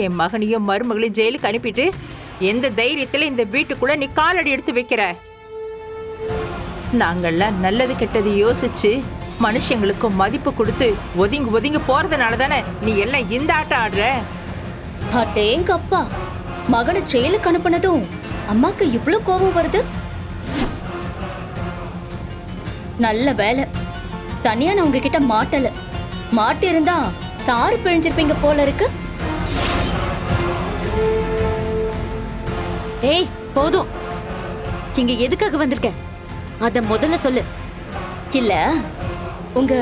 என் மகனையும் மருமகளையும் ஜெயிலுக்கு அனுப்பிட்டு எந்த தைரியத்துல இந்த வீட்டுக்குள்ள நீ காலடி எடுத்து வைக்கிற? நாங்கெல்லாம் நல்லது கெட்டது யோசிச்சு மனுஷங்களுக்கு மதிப்பு கொடுத்து ஒதுங்கி ஒதுங்கி போறதுனால தானே நீ எல்லாம் இந்த ஆட்டம் ஆடுற. அடேங்கப்பா, மகனை ஜெயிலுக்கு அனுப்புனதும் அம்மாக்கு இவ்ளோ கோபம் வருது. நல்ல வேலை தனியா நான் உங்ககிட்ட மாட்டல. மாட்டி இருந்தா சாறு பிழிஞ்சிருப்பீங்க போல இருக்கு. ஏய் போதும், இங்க எதுக்காக வந்திருக்க அத முதல்ல சொல்லு. இல்ல, உங்க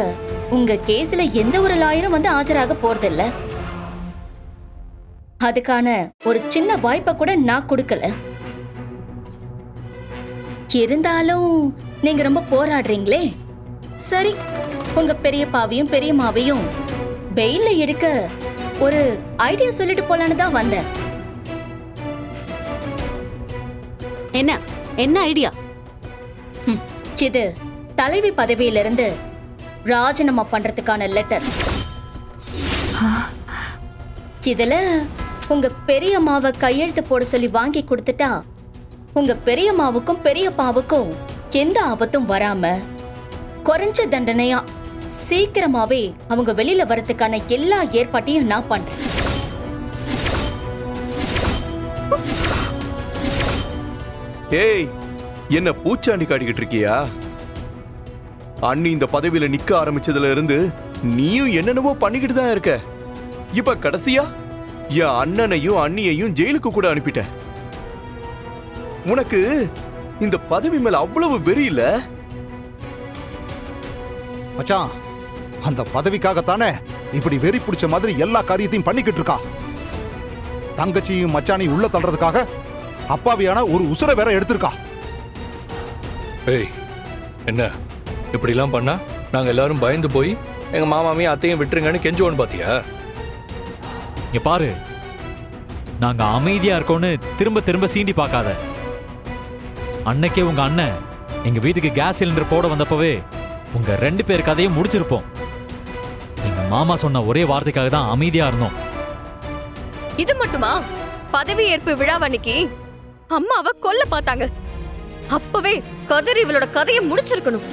உங்க கேஸ்ல எந்த ஒரு லாயரும் வந்து ஆஜராக போறதில்ல. அதுக்கான ஒரு சின்ன வாய்ப்பை கூட நான் கொடுக்கல. இருந்தாலும் நீங்க ரொம்ப போராடுறீங்களே, சரி உங்க பெரியப்பாவையும் பெரியம்மாவையும் பெயில்ல எடுக்க ஒரு ஐடியா சொல்லிட்டு போலான்னு தான் வந்தேன். என்ன என்ன ஐடியா? இது தலைவி பதவியிலிருந்து ராஜினாமா பண்றதுக்கான லெட்டர். இதுல உங்க பெரியம்மாவை கையெழுத்து போட சொல்லி வாங்கி கொடுத்துட்டா உங்க பெரியம்மாவுக்கும் பெரியப்பாவுக்கும் எந்த ஆபத்தும் வராம குறைஞ்ச தண்டனையா சீக்கிரமாவே அவங்க வெளியில வரதுக்கான எல்லா ஏற்பாட்டையும் நான் பண்றேன். ஏய், என்ன பூச்சாண்டி காட்டிக்கிட்டு இருக்கியா? அண்ணி இந்த பதவியில நிக்க ஆரம்பிச்சதுல இருந்து நீயும் என்னென்னவோ பண்ணிக்கிட்டு தான் இருக்க. இப்ப கடைசியா என் அண்ணனையும் அண்ணியையும் ஜெயிலுக்கு கூட அனுப்பிட்ட. உனக்கு இந்த பதவி மேல அவ்வளவு வெறி இல்ல? மச்சான், அந்த பதவிக்காகத்தானே இப்படி வெறி பிடிச்ச மாதிரி எல்லா காரியத்தையும் பண்ணிக்கிட்டு இருக்கா. தங்கச்சியும் மச்சானையும் உள்ள தள்ளுறதுக்காக அப்பாவியான ஒரு உசுரை வேற எடுத்திருக்கா. ஏய், என்ன இப்படிலாம் பண்ணா நாங்க எல்லாரும் பயந்து போய் எங்க மாமாவையும் அத்தையும் விட்டுருங்கன்னு கெஞ்சுவோன்னு பாத்தியா? இங்க பாரு, நாங்க அமைதியா இருக்கோன்னு திரும்ப திரும்ப சீண்டி பார்க்காத. அன்னைக்கே உங்க அண்ணன் எங்க வீட்டுக்கு கேஸ் சிலிண்டர் போட வந்தப்பவே உங்க 2 பேர் கதையும் முடிச்சிருப்போம். எங்க மாமா சொன்ன ஒரே வார்த்தைக்காக தான் அமைதியா இருந்தோம். இது மட்டுமா? பதவி ஏற்பு விழாவன்னைக்கு அம்மாவை கொல்ல பார்த்தாங்க. அப்பவே கதிர் இவளோட கதையை முடிச்சிருக்கணும்.